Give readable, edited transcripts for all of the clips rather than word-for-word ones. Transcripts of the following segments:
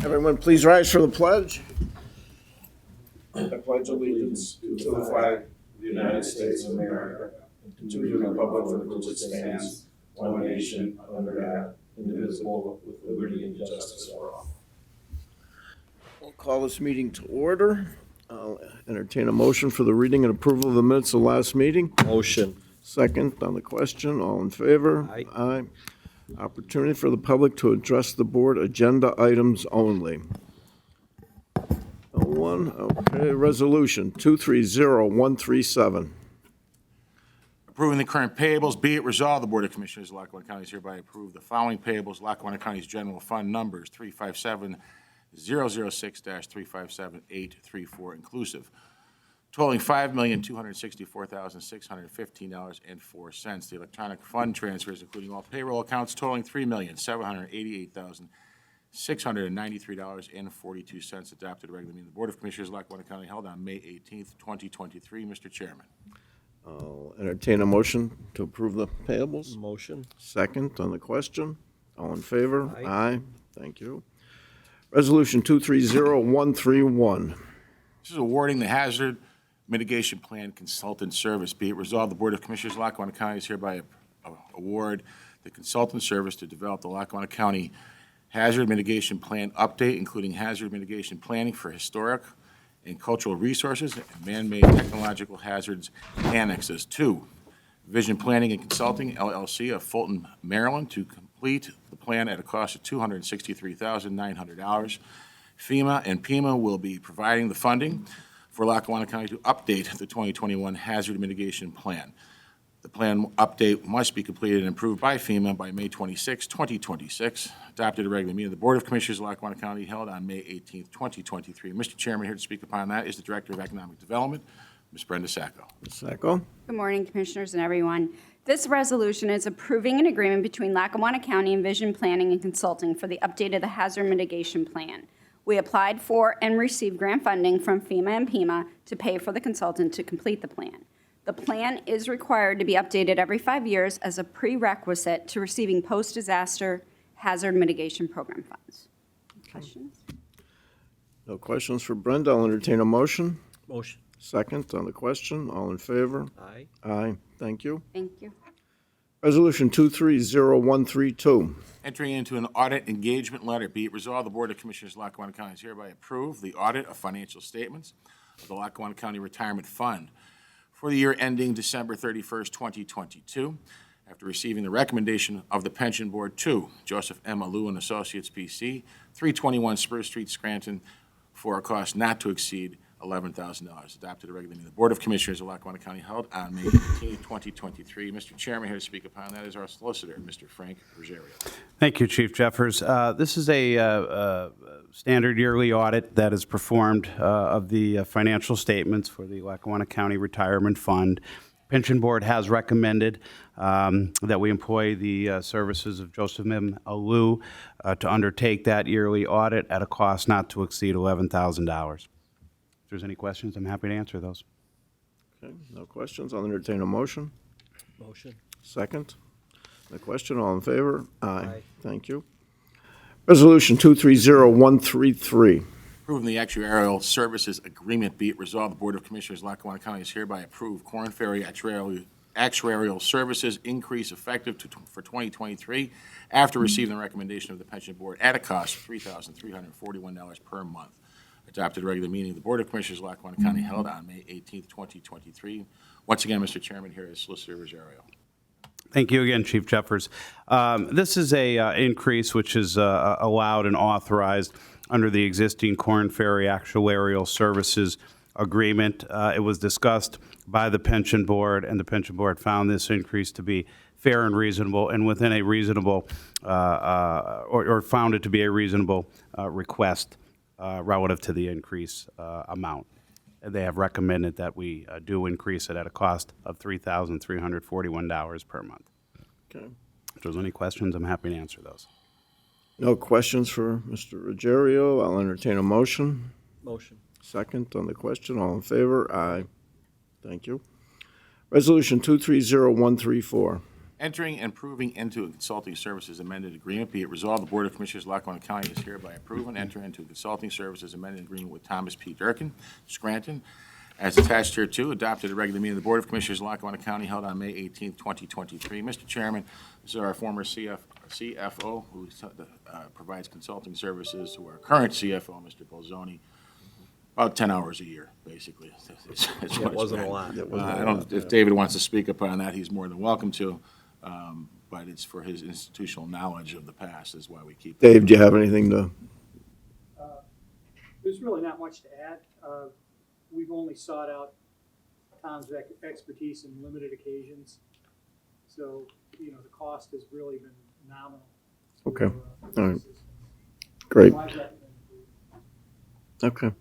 Everyone, please rise for the pledge. I pledge allegiance to the flag of the United States of America and to the republic for which it stands, one nation, under God, indivisible, with liberty and justice for all. We'll call this meeting to order. I'll entertain a motion for the reading and approval of the minutes of the last meeting. Motion. Second on the question. All in favor? Aye. Aye. Opportunity for the public to address the board, agenda items only. Okay, resolution 230137. Approving the current payables, be it resolved, the Board of Commissioners of Lackawanna County is hereby approve the following payables. Lackawanna County's general fund numbers 357-006-357-834 inclusive, totaling $5,264,615.04. The electronic fund transfers, including all payroll accounts, totaling $3,788,693.42. Adopted regular meeting of the Board of Commissioners of Lackawanna County held on May 18th, 2023. Mr. Chairman. I'll entertain a motion to approve the payables. Motion. Second on the question. All in favor? Aye. Aye. Thank you. Resolution 230131. This is awarding the Hazard Mitigation Plan Consultant Service. Be it resolved, the Board of Commissioners of Lackawanna County is hereby award the consultant service to develop the Lackawanna County Hazard Mitigation Plan update, including hazard mitigation planning for historic and cultural resources and man-made technological hazards annexes. 2, Vision Planning and Consulting, LLC of Fulton, Maryland, to complete the plan at a cost of $263,900. FEMA and PEMA will be providing the funding for Lackawanna County to update the 2021 Hazard Mitigation Plan. The plan update must be completed and approved by FEMA by May 26, 2026. Adopted at a regular meeting of the Board of Commissioners of Lackawanna County held on May 18, 2023. Mr. Chairman, here to speak upon that is the Director of Economic Development, Ms. Brenda Sacco. Sacco. Good morning, Commissioners and everyone. This resolution is approving an agreement between Lackawanna County and Vision Planning and Consulting for the update of the Hazard Mitigation Plan. We applied for and received grant funding from FEMA and PEMA to pay for the consultant to complete the plan. The plan is required to be updated every 5 years as a prerequisite to receiving post-disaster hazard mitigation program funds. Questions? No questions for Brenda. I'll entertain a motion. Motion. Second on the question. All in favor? Aye. Aye. Thank you. Thank you. Resolution 230132. Entering into an audit engagement letter. Be it resolved, the Board of Commissioners of Lackawanna County is hereby approve the audit of financial statements of the Lackawanna County Retirement Fund for the year ending December 31st, 2022. After receiving the recommendation of the Pension Board 2, Joseph M. Alou and Associates, P.C., 321 Spruce Street, Scranton, for a cost not to exceed $11,000. Adopted a regular meeting of the Board of Commissioners of Lackawanna County held on May 18, 2023. Mr. Chairman, here to speak upon that is our solicitor, Mr. Frank Ruggiero. Thank you, Chief Jeffers. This is a standard yearly audit that is performed of the financial statements for the Lackawanna County Retirement Fund. Pension Board has recommended that we employ the services of Joseph M. Alou to undertake that yearly audit at a cost not to exceed $11,000. If there's any questions, I'm happy to answer those. Okay, no questions. I'll entertain a motion. Motion. Second. The question. All in favor? Aye. Aye. Thank you. Resolution 230133. Approving the actuarial services agreement. Be it resolved, the Board of Commissioners of Lackawanna County is hereby approve Corn Ferry actuarial services increase effective for 2023 after receiving the recommendation of the Pension Board at a cost of $3,341 per month. Adopted regular meeting of the Board of Commissioners of Lackawanna County held on May 18th, 2023. Once again, Mr. Chairman, here is Solicitor Ruggiero. Thank you again, Chief Jeffers. This is a increase which is allowed and authorized under the existing Corn Ferry Actuarial Services Agreement. It was discussed by the Pension Board, and the Pension Board found this increase to be fair and reasonable, and within a reasonable, or found it to be a reasonable request relative to the increase amount. They have recommended that we do increase it at a cost of $3,341 per month. Okay. If there's any questions, I'm happy to answer those. No questions for Mr. Ruggiero. I'll entertain a motion. Motion. Second on the question, all in favor? Aye. Thank you. Resolution 230134. Entering and approving into a consulting services amended agreement, be it resolved, the Board of Commissioners of Lackawanna County is hereby approve and enter into a consulting services amended agreement with Thomas P. Durkin, Scranton, as attached here too, adopted at a regular meeting of the Board of Commissioners of Lackawanna County held on May 18, 2023. Mr. Chairman, this is our former CFO who provides consulting services to our current CFO, Mr. Bolzoni, about 10 hours a year, basically. That's what It wasn't a lot. I don't, if David wants to speak upon that, he's more than welcome to, but it's for his institutional knowledge of the past is why we keep. Dave, do you have anything to? There's really not much to add. We've only sought out Tom's expertise in limited occasions. So, the cost has really been nominal. Okay, all right, great, So I've recommended we- okay.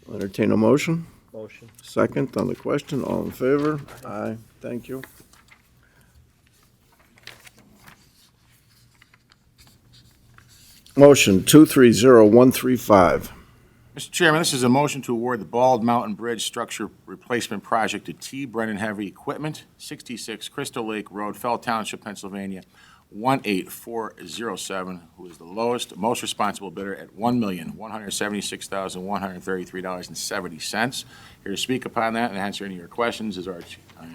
I'll entertain a motion. Motion. Second on the question, all in favor? Aye, thank you. Motion 230135. Mr. Chairman, this is a motion to award the Bald Mountain Bridge Structure Replacement Project to T. Brennan Heavy Equipment, 66 Crystal Lake Road, Fell Township, Pennsylvania, 18407, who is the lowest, most responsible bidder at $1,176,133.70. Here to speak upon that and answer any of your questions is our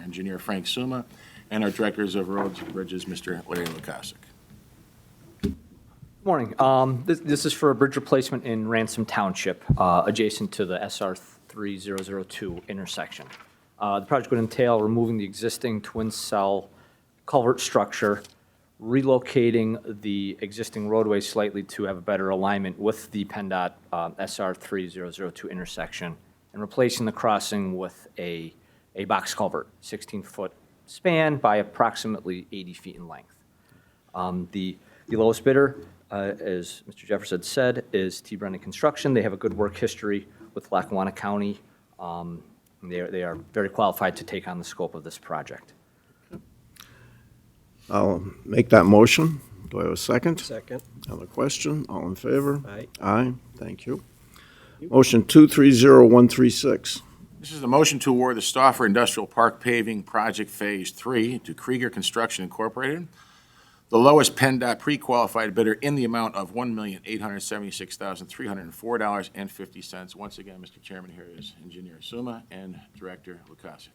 engineer, Frank Suma, and our directors of roads and bridges, Mr. Larry Lukasik. Morning. This is for a bridge replacement in Ransom Township, adjacent to the SR 3002 intersection. The project would entail removing the existing twin cell culvert structure, relocating the existing roadway slightly to have a better alignment with the PennDOT SR 3002 intersection, and replacing the crossing with a box culvert, 16-foot span by approximately 80 feet in length. The lowest bidder, as Mr. Jeffers had said, is T. Brennan Construction. They have a good work history with Lackawanna County. They are very qualified to take on the scope of this project. I'll make that motion. Do I have a second? Second. On the question, all in favor? Aye. Aye, thank you. Motion 230136. This is a motion to award the Stauffer Industrial Park Paving Project Phase 3 to Krieger Construction Incorporated, the lowest PennDOT pre-qualified bidder in the amount of $1,876,304.50. Once again, Mr. Chairman, here is Engineer Suma and Director Lukasik.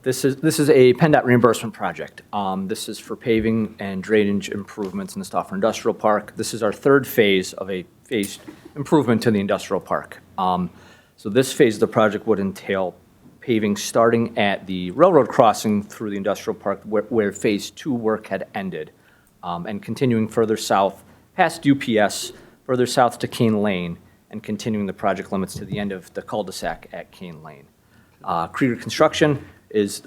This is a PennDOT reimbursement project. This is for paving and drainage improvements in the Stauffer Industrial Park. This is our third phase of a phased improvement to the industrial park. So this phase of the project would entail paving starting at the railroad crossing through the industrial park where phase 2 work had ended, and continuing further south past UPS, further south to Kane Lane, and continuing the project limits to the end of the cul-de-sac at Kane Lane. Krieger Construction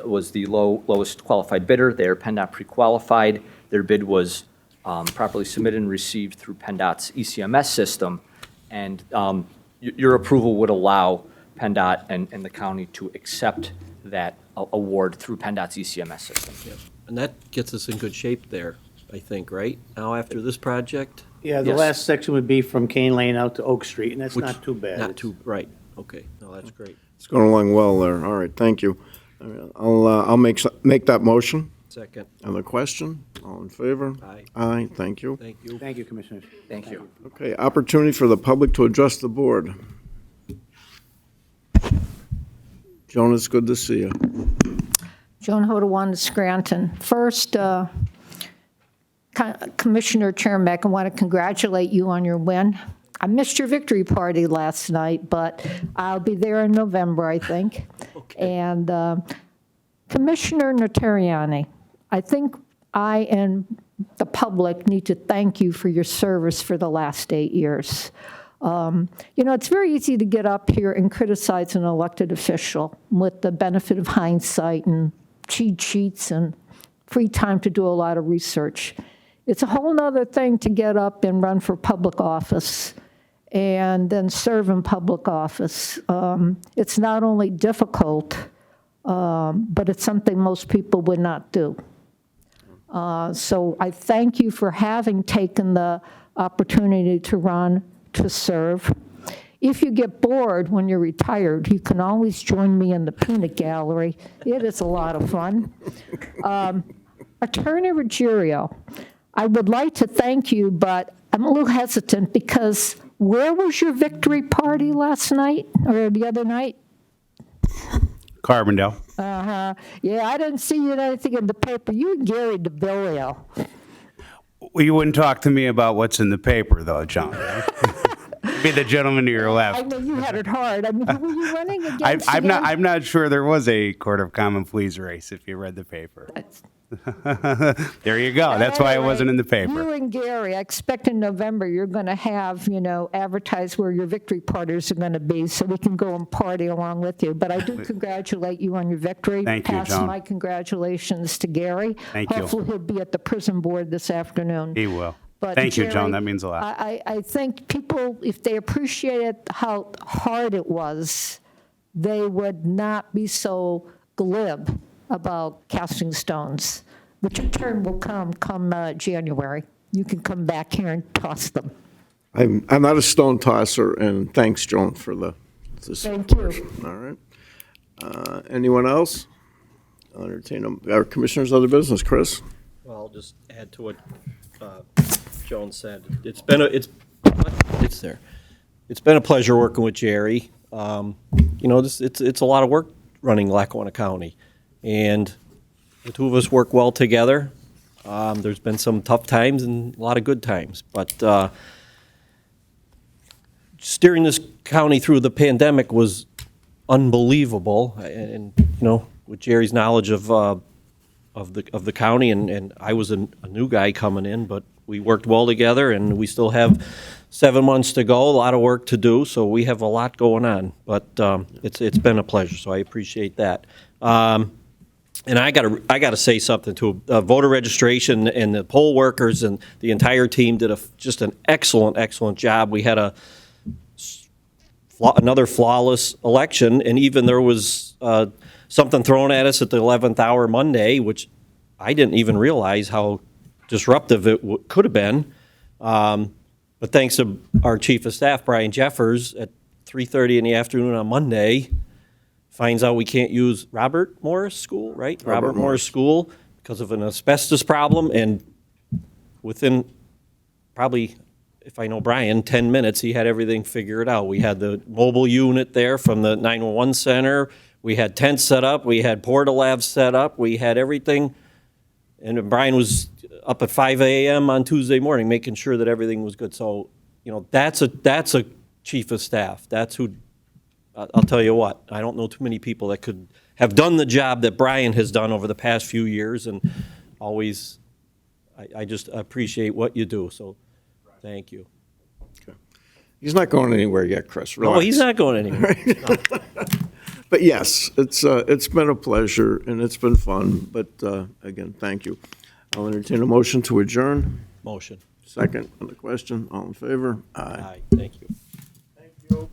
was the lowest qualified bidder. They are PennDOT pre-qualified. Their bid was properly submitted and received through PennDOT's ECMS system, and your approval would allow PennDOT and the county to accept that award through PennDOT's ECMS system. And that gets us in good shape there, I think, right? Now, after this project? Yeah, the Yes. last section would be from Kane Lane out to Oak Street, and that's Which- not too bad. Not too, right, okay, no, that's great. It's going along well there. All right, thank you. I'll make that motion. Second, On the question, all in favor? aye, Aye, thank you. thank you. Thank you, Commissioners. Thank you. Okay, opportunity for the public to address the board. Jonas, good to see you. Joan Hodawanda, Scranton. First, Commissioner Chermak, I want to congratulate you on your win. I missed your victory party last night, but I'll be there in November, I think. And Commissioner Notarianni, I think I and the public need to thank you for your service for the last 8 years. It's very easy to get up here and criticize an elected official with the benefit of hindsight and cheat sheets and free time to do a lot of research. It's a whole nother thing to get up and run for public office and then serve in public office. It's not only difficult, but it's something most people would not do. So I thank you for having taken the opportunity to run, to serve. if you get bored when you're retired, you can always join me in the peanut gallery. It is a lot of fun. Attorney Ruggiero, I would like to thank you, but I'm a little hesitant because where was your victory party last night or the other night? Carbondale. Yeah, I didn't see anything in the paper. You and Gary DeBillio. Well, you wouldn't talk to me about what's in the paper, though, John. Be the gentleman to your I left. know you had it hard. I mean, who were you running against? I'm not sure there was a Court of Common Pleas race if you read the paper. There you go. That's why it wasn't in the You paper. and Gary, I expect in November you're going to have, advertise where your victory parties are going to be so we can go and party along with you. But I do congratulate you on your victory. Thank you, Pass Joan. my congratulations to Gary. Thank you. Hopefully he'll be at the prison board this afternoon. He will. But Thank you, Jerry, Joan. That means a lot. I think people, if they appreciated how hard it was, they would not be so glib about casting stones. But your turn will come January. You can come back here and toss them. I'm not a stone tosser, and thanks, Joan, for the Thank you. All right. Anyone else? I'll entertain our commissioners' other business. Chris? Well, I'll just add to what Joan said. It's been a pleasure working with Jerry. It's a lot of work running Lackawanna County, and the two of us work well together. There's been some tough times and a lot of good times, but steering this county through the pandemic was unbelievable. And with Jerry's knowledge of the county, and I was a new guy coming in, but we worked well together, and we still have 7 months to go, a lot of work to do, so we have a lot going on. But it's been a pleasure, so I appreciate that. And I gotta say something to voter registration and the poll workers and the entire team did just an excellent job. We had another flawless election, and even there was something thrown at us at the 11th hour Monday, which I didn't even realize how disruptive it could have been. But thanks to our chief of staff, Brian Jeffers, at 3:30 in the afternoon on Monday, finds out we can't use Robert Morris School, right? Robert Morris School because of an asbestos problem, and within probably, if I know Brian, 10 minutes, he had everything figured out. We had the mobile unit there from the 911 center. We had tents set up. We had Portalabs set up. We had everything. And Brian was up at 5 a.m. on Tuesday morning making sure that everything was good. So, that's a chief of staff. That's who, I'll tell you what, I don't know too many people that could have done the job that Brian has done over the past few years, and always, I just appreciate what you do. So thank you. He's not going anywhere yet, Chris. No, Relax. he's not going anywhere. No. But yes, it's been a pleasure, and it's been fun. But again, thank you. I'll entertain a motion to adjourn. Motion. Second on the question. All in favor? Aye. Thank you. Thank you.